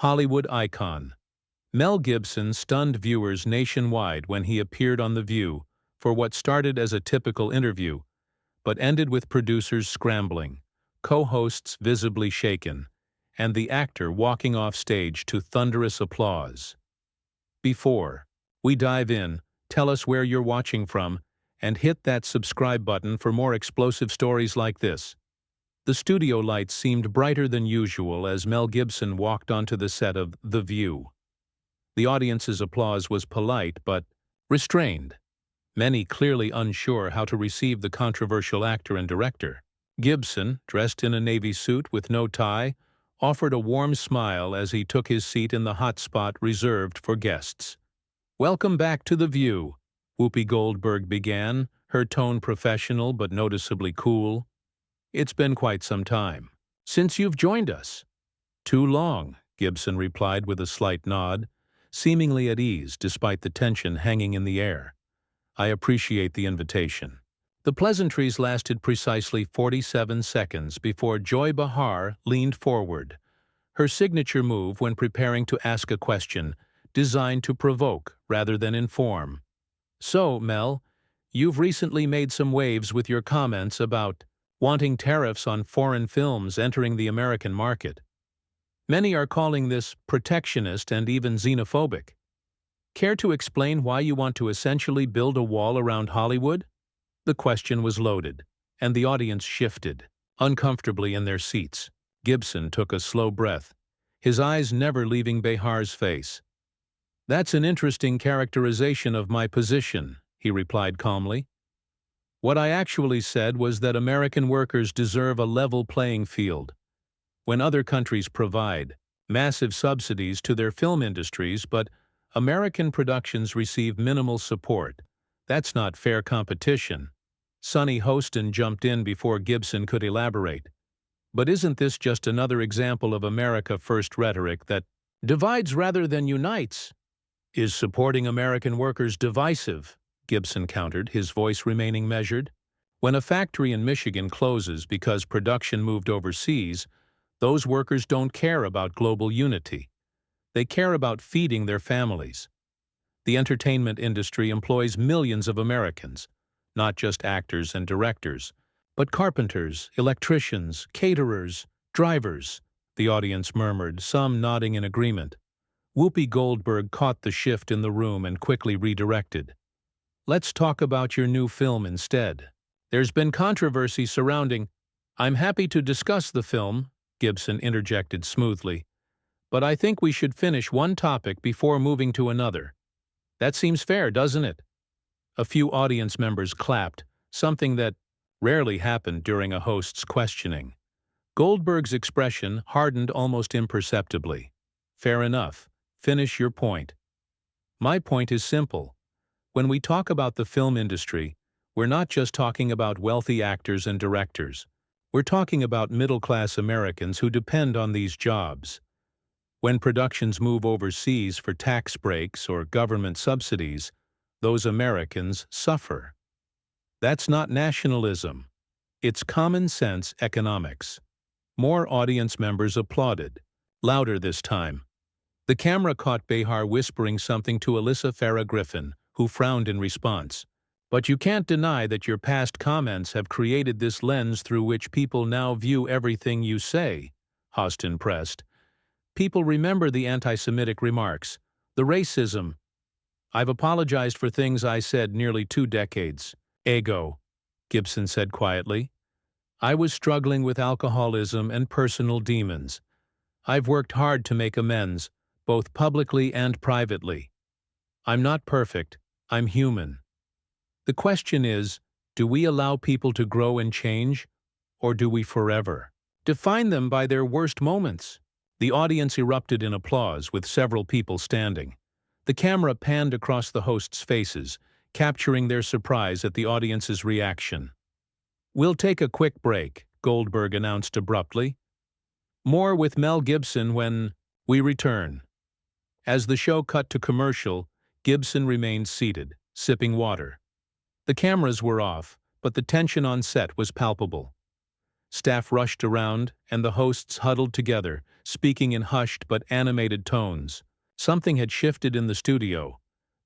Hollywood icon. Mel Gibson stunned viewers nationwide when he appeared on The View for what started as a typical interview, but ended with producers scrambling, co-hosts visibly shaken, and the actor walking off stage to thunderous applause. Before we dive in, tell us where you're watching from, and hit that subscribe button for more explosive stories like this. The studio lights seemed brighter than usual as Mel Gibson walked onto the set of The View. The audience's applause was polite but restrained, many clearly unsure how to receive the controversial actor and director. Gibson, dressed in a navy suit with no tie, offered a warm smile as he took his seat in the hot spot reserved for guests. "Welcome back to The View," Whoopi Goldberg began, her tone professional but noticeably cool. "It's been quite some time since you've joined us." "Too long," Gibson replied with a slight nod, seemingly at ease despite the tension hanging in the air. "I appreciate the invitation." The pleasantries lasted precisely 47 seconds before Joy Behar leaned forward, her signature move when preparing to ask a question designed to provoke rather than inform. "So, Mel, you've recently made some waves with your comments about wanting tariffs on foreign films entering the American market. Many are calling this protectionist and even xenophobic. Care to explain why you want to essentially build a wall around Hollywood?" The question was loaded, and the audience shifted, uncomfortably in their seats. Gibson took a slow breath, his eyes never leaving Behar's face. "That's an interesting characterization of my position," he replied calmly. "What I actually said was that American workers deserve a level playing field. When other countries provide massive subsidies to their film industries, but American productions receive minimal support, that's not fair competition." Sonny Hostin jumped in before Gibson could elaborate. "But isn't this just another example of America First rhetoric that divides rather than unites?" "Is supporting American workers divisive?" Gibson countered, his voice remaining measured. "When a factory in Michigan closes because production moved overseas, those workers don't care about global unity. They care about feeding their families. The entertainment industry employs millions of Americans, not just actors and directors, but carpenters, electricians, caterers, drivers," the audience murmured, some nodding in agreement. Whoopi Goldberg caught the shift in the room and quickly redirected. "Let's talk about your new film instead. There's been controversy surrounding—" "I'm happy to discuss the film," Gibson interjected smoothly, "but I think we should finish one topic before moving to another. That seems fair, doesn't it?" A few audience members clapped, something that rarely happened during a host's questioning. Goldberg's expression hardened almost imperceptibly. "Fair enough. Finish your point." "My point is simple. When we talk about the film industry, we're not just talking about wealthy actors and directors. We're talking about middle-class Americans who depend on these jobs. When productions move overseas for tax breaks or government subsidies, those Americans suffer. That's not nationalism. It's common-sense economics." More audience members applauded, louder this time. The camera caught Behar whispering something to Alyssa Farah Griffin, who frowned in response. "But you can't deny that your past comments have created this lens through which people now view everything you say," Hostin pressed. "People remember the anti-Semitic remarks, the racism. I've apologized for things I said nearly 2 decades ago," Gibson said quietly. "I was struggling with alcoholism and personal demons. I've worked hard to make amends, both publicly and privately. I'm not perfect, I'm human. The question is, do we allow people to grow and change, or do we forever define them by their worst moments?" The audience erupted in applause, with several people standing. The camera panned across the hosts' faces, capturing their surprise at the audience's reaction. "We'll take a quick break," Goldberg announced abruptly. "More with Mel Gibson when we return." As the show cut to commercial, Gibson remained seated, sipping water. The cameras were off, but the tension on set was palpable. Staff rushed around, and the hosts huddled together, speaking in hushed but animated tones. Something had shifted in the studio.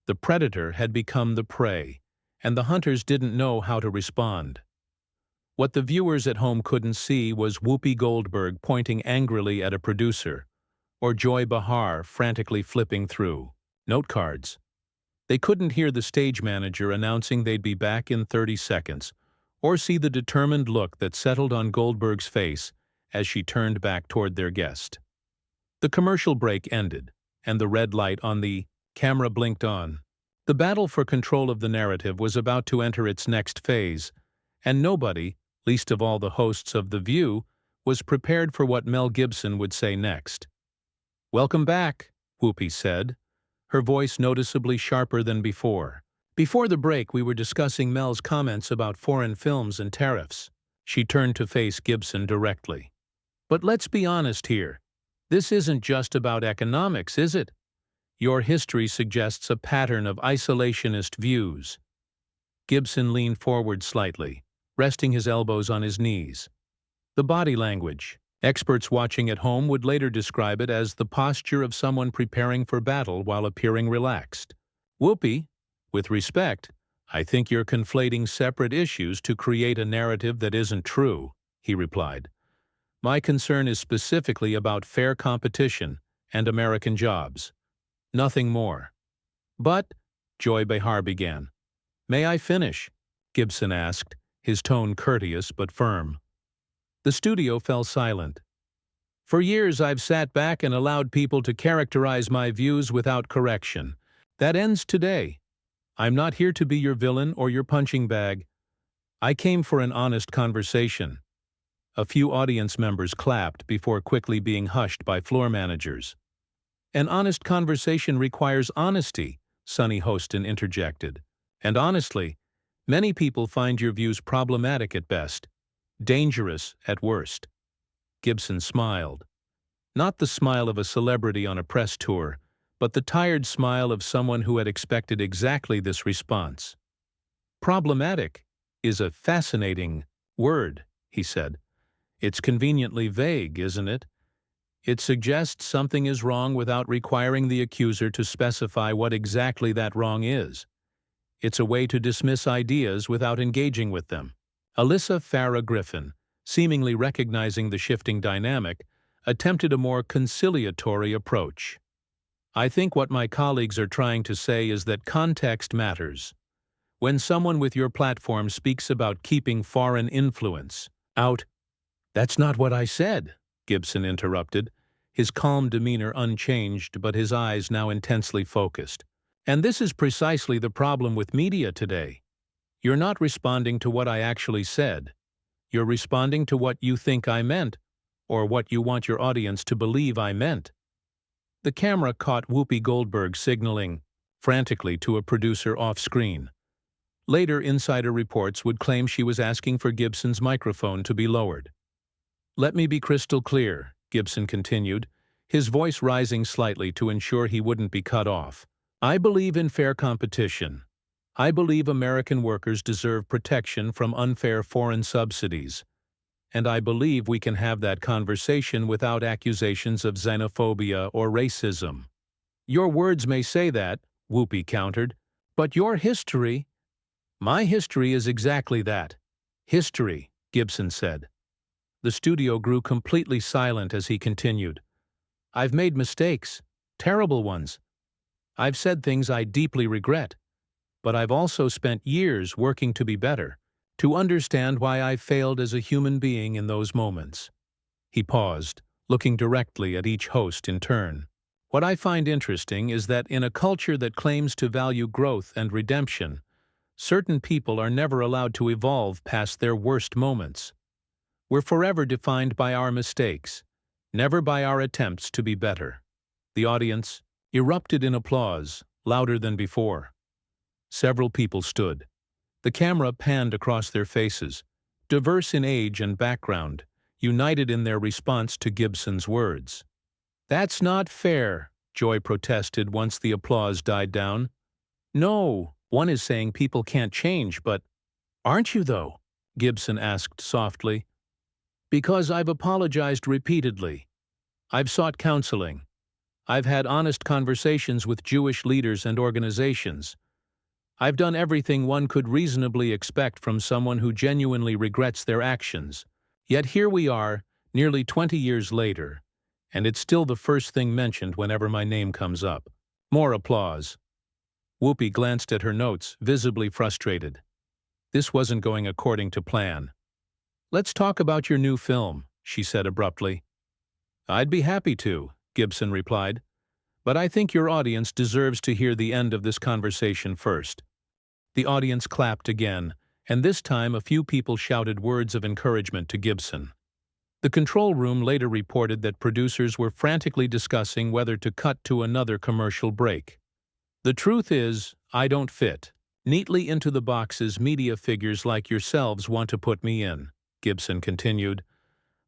The predator had become the prey, and the hunters didn't know how to respond. What the viewers at home couldn't see was Whoopi Goldberg pointing angrily at a producer, or Joy Behar frantically flipping through note cards. They couldn't hear the stage manager announcing they'd be back in 30 seconds, or see the determined look that settled on Goldberg's face as she turned back toward their guest. The commercial break ended, and the red light on the camera blinked on. The battle for control of the narrative was about to enter its next phase, and nobody, least of all the hosts of The View, was prepared for what Mel Gibson would say next. "Welcome back," Whoopi said, her voice noticeably sharper than before. Before the break, we were discussing Mel's comments about foreign films and tariffs. She turned to face Gibson directly. "But let's be honest here. This isn't just about economics, is it? Your history suggests a pattern of isolationist views." Gibson leaned forward slightly, resting his elbows on his knees. The body language. Experts watching at home would later describe it as the posture of someone preparing for battle while appearing relaxed. "Whoopi, with respect, I think you're conflating separate issues to create a narrative that isn't true," he replied. "My concern is specifically about fair competition and American jobs. Nothing more." "But," Joy Behar began. "May I finish?" Gibson asked, his tone courteous but firm. The studio fell silent. "For years I've sat back and allowed people to characterize my views without correction. That ends today. I'm not here to be your villain or your punching bag. I came for an honest conversation." A few audience members clapped before quickly being hushed by floor managers. "An honest conversation requires honesty," Sonny Hostin interjected. "And honestly, many people find your views problematic at best, dangerous at worst." Gibson smiled. Not the smile of a celebrity on a press tour, but the tired smile of someone who had expected exactly this response. "Problematic is a fascinating word," he said. "It's conveniently vague, isn't it? It suggests something is wrong without requiring the accuser to specify what exactly that wrong is. It's a way to dismiss ideas without engaging with them." Alyssa Farah Griffin, seemingly recognizing the shifting dynamic, attempted a more conciliatory approach. "I think what my colleagues are trying to say is that context matters. When someone with your platform speaks about keeping foreign influence out—" "That's not what I said," Gibson interrupted, his calm demeanor unchanged but his eyes now intensely focused. "And this is precisely the problem with media today. You're not responding to what I actually said. You're responding to what you think I meant, or what you want your audience to believe I meant." The camera caught Whoopi Goldberg signaling frantically to a producer off-screen. Later, insider reports would claim she was asking for Gibson's microphone to be lowered. "Let me be crystal clear," Gibson continued, his voice rising slightly to ensure he wouldn't be cut off. "I believe in fair competition. I believe American workers deserve protection from unfair foreign subsidies. And I believe we can have that conversation without accusations of xenophobia or racism." "Your words may say that," Whoopi countered, "but your history—" "My history is exactly that. History," Gibson said. The studio grew completely silent as he continued. "I've made mistakes, terrible ones. I've said things I deeply regret. But I've also spent years working to be better, to understand why I failed as a human being in those moments." He paused, looking directly at each host in turn. "What I find interesting is that in a culture that claims to value growth and redemption, certain people are never allowed to evolve past their worst moments. We're forever defined by our mistakes, never by our attempts to be better." The audience erupted in applause, louder than before. Several people stood. The camera panned across their faces, diverse in age and background, united in their response to Gibson's words. "That's not fair," Joy protested once the applause died down. "No, one is saying people can't change, but—" "Aren't you, though?" Gibson asked softly. Because I've apologized repeatedly. I've sought counseling. I've had honest conversations with Jewish leaders and organizations. I've done everything one could reasonably expect from someone who genuinely regrets their actions. Yet here we are, nearly 20 years later, and it's still the first thing mentioned whenever my name comes up. More applause. Whoopi glanced at her notes, visibly frustrated. This wasn't going according to plan. "Let's talk about your new film," she said abruptly. "I'd be happy to," Gibson replied, "but I think your audience deserves to hear the end of this conversation first." The audience clapped again, and this time a few people shouted words of encouragement to Gibson. The control room later reported that producers were frantically discussing whether to cut to another commercial break. "The truth is, I don't fit neatly into the boxes media figures like yourselves want to put me in," Gibson continued.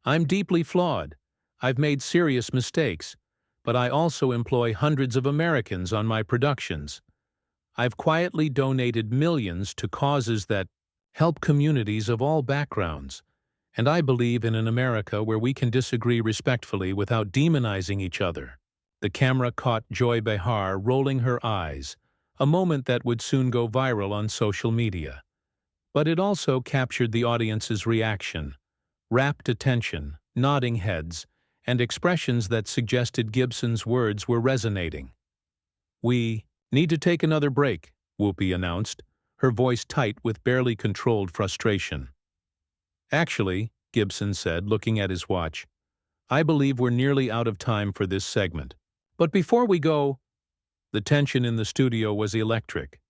"I'm deeply flawed. I've made serious mistakes, but I also employ hundreds of Americans on my productions. I've quietly donated millions to causes that help communities of all backgrounds, and I believe in an America where we can disagree respectfully without demonizing each other." The camera caught Joy Behar rolling her eyes, a moment that would soon go viral on social media. But it also captured the audience's reaction, rapt attention, nodding heads, and expressions that suggested Gibson's words were resonating. "We need to take another break," Whoopi announced, her voice tight with barely controlled frustration. "Actually," Gibson said, looking at his watch, "I believe we're nearly out of time for this segment. But before we go..." The tension in the studio was electric,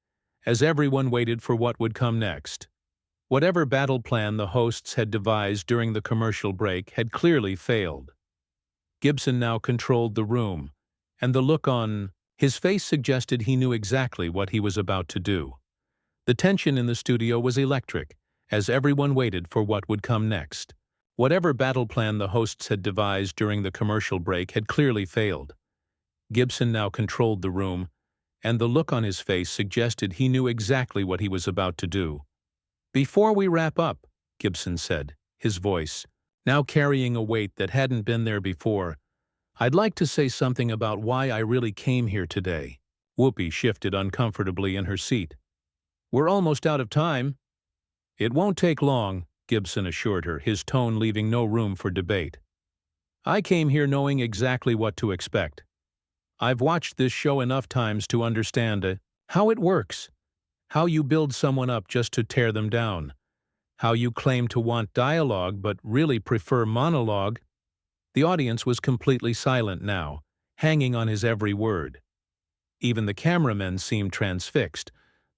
as everyone waited for what would come next. Whatever battle plan the hosts had devised during the commercial break had clearly failed. Gibson now controlled the room, and the look on his face suggested he knew exactly what he was about to do. The tension in the studio was electric, as everyone waited for what would come next. Whatever battle plan the hosts had devised during the commercial break had clearly failed. Gibson now controlled the room, and the look on his face suggested he knew exactly what he was about to do. "Before we wrap up," Gibson said, his voice now carrying a weight that hadn't been there before, "I'd like to say something about why I really came here today." Whoopi shifted uncomfortably in her seat. "We're almost out of time." "It won't take long," Gibson assured her, his tone leaving no room for debate. "I came here knowing exactly what to expect. I've watched this show enough times to understand how it works, how you build someone up just to tear them down, how you claim to want dialogue but really prefer monologue." The audience was completely silent now, hanging on his every word. Even the cameramen seemed transfixed,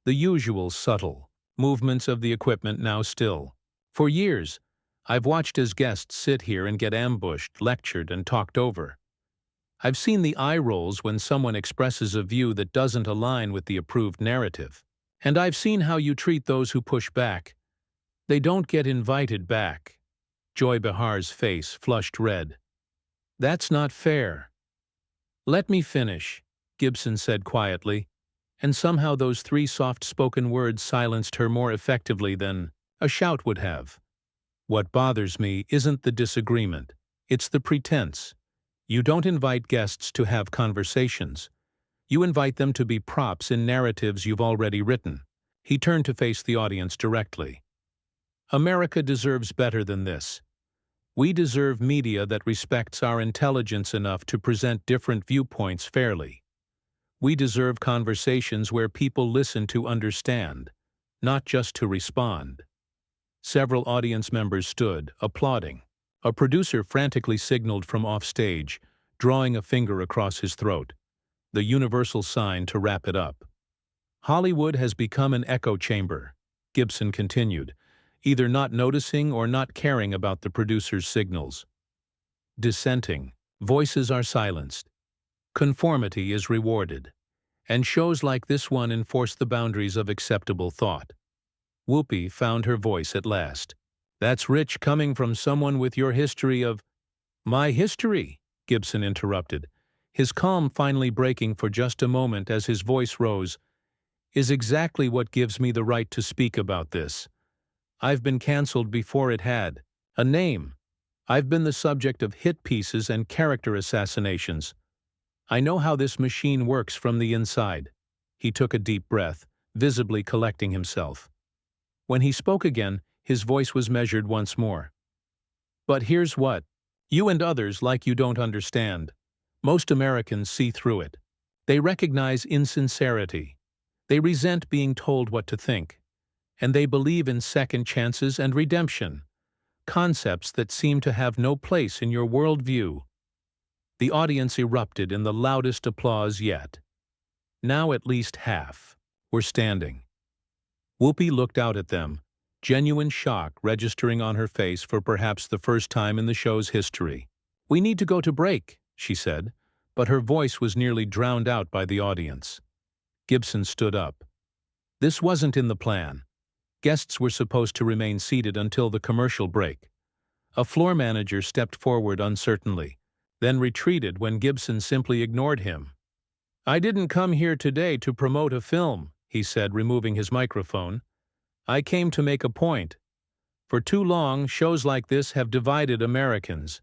the usual subtle movements of the equipment now still. "For years, I've watched as guests sit here and get ambushed, lectured, and talked over. I've seen the eye rolls when someone expresses a view that doesn't align with the approved narrative. And I've seen how you treat those who push back. They don't get invited back." Joy Behar's face flushed red. "That's not fair." "Let me finish," Gibson said quietly, and somehow those three soft-spoken words silenced her more effectively than a shout would have. "What bothers me isn't the disagreement, it's the pretense. You don't invite guests to have conversations. You invite them to be props in narratives you've already written." He turned to face the audience directly. "America deserves better than this. We deserve media that respects our intelligence enough to present different viewpoints fairly. We deserve conversations where people listen to understand, not just to respond." Several audience members stood, applauding. A producer frantically signaled from offstage, drawing a finger across his throat, the universal sign to wrap it up. "Hollywood has become an echo chamber," Gibson continued, either not noticing or not caring about the producer's signals. "Dissenting voices are silenced. Conformity is rewarded. And shows like this one enforce the boundaries of acceptable thought." Whoopi found her voice at last. "That's rich coming from someone with your history of..." "My history," Gibson interrupted, his calm finally breaking for just a moment as his voice rose, "is exactly what gives me the right to speak about this. I've been cancelled before it had a name. I've been the subject of hit pieces and character assassinations. I know how this machine works from the inside." He took a deep breath, visibly collecting himself. When he spoke again, his voice was measured once more. "But here's what. You and others like you don't understand. Most Americans see through it. They recognize insincerity. They resent being told what to think. And they believe in second chances and redemption, concepts that seem to have no place in your worldview." The audience erupted in the loudest applause yet. Now at least half were standing. Whoopi looked out at them, genuine shock registering on her face for perhaps the first time in the show's history. "We need to go to break," she said, but her voice was nearly drowned out by the audience. Gibson stood up. This wasn't in the plan. Guests were supposed to remain seated until the commercial break. A floor manager stepped forward uncertainly, then retreated when Gibson simply ignored him. "I didn't come here today to promote a film," he said, removing his microphone. "I came to make a point. For too long, shows like this have divided Americans,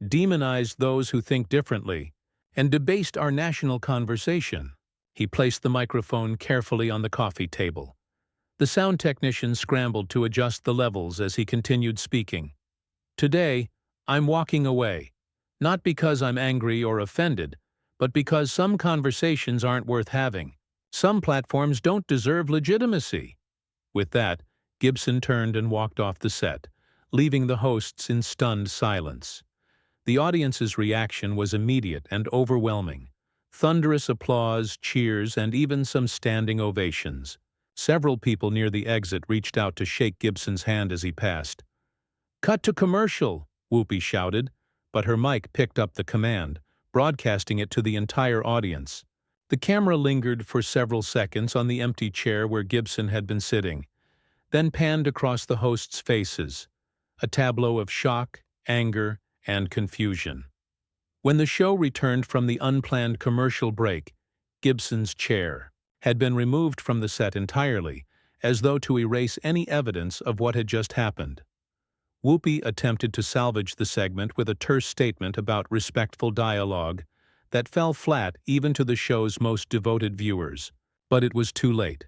demonized those who think differently, and debased our national conversation." He placed the microphone carefully on the coffee table. The sound technician scrambled to adjust the levels as he continued speaking. "Today, I'm walking away, not because I'm angry or offended, but because some conversations aren't worth having. Some platforms don't deserve legitimacy." With that, Gibson turned and walked off the set, leaving the hosts in stunned silence. The audience's reaction was immediate and overwhelming. Thunderous applause, cheers, and even some standing ovations. Several people near the exit reached out to shake Gibson's hand as he passed. "Cut to commercial," Whoopi shouted, but her mic picked up the command, broadcasting it to the entire audience. The camera lingered for several seconds on the empty chair where Gibson had been sitting, then panned across the hosts' faces, a tableau of shock, anger, and confusion. When the show returned from the unplanned commercial break, Gibson's chair had been removed from the set entirely, as though to erase any evidence of what had just happened. Whoopi attempted to salvage the segment with a terse statement about respectful dialogue that fell flat even to the show's most devoted viewers. But it was too late.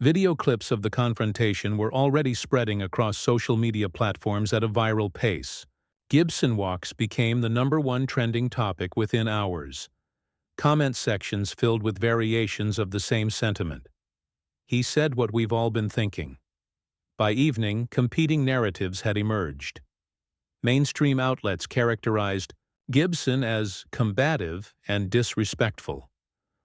Video clips of the confrontation were already spreading across social media platforms at a viral pace. Gibson walks became the #1 trending topic within hours. Comment sections filled with variations of the same sentiment. He said what we've all been thinking. By evening, competing narratives had emerged. Mainstream outlets characterized Gibson as combative and disrespectful.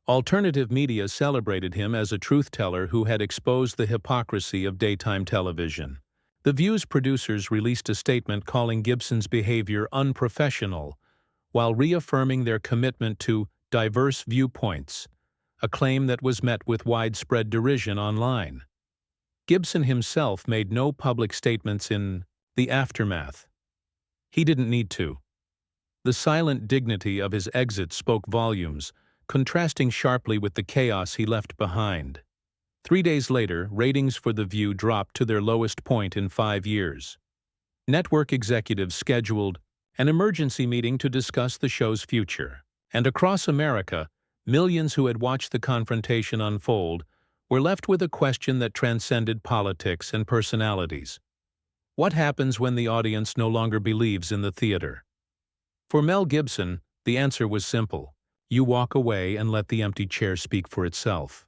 Alternative media celebrated him as a truth-teller who had exposed the hypocrisy of daytime television. The View's producers released a statement calling Gibson's behavior unprofessional, while reaffirming their commitment to diverse viewpoints, a claim that was met with widespread derision online. Gibson himself made no public statements in the aftermath. He didn't need to. The silent dignity of his exit spoke volumes, contrasting sharply with the chaos he left behind. 3 days later, ratings for The View dropped to their lowest point in 5 years. Network executives scheduled an emergency meeting to discuss the show's future. And across America, millions who had watched the confrontation unfold were left with a question that transcended politics and personalities. What happens when the audience no longer believes in the theater? For Mel Gibson, the answer was simple. You walk away and let the empty chair speak for itself.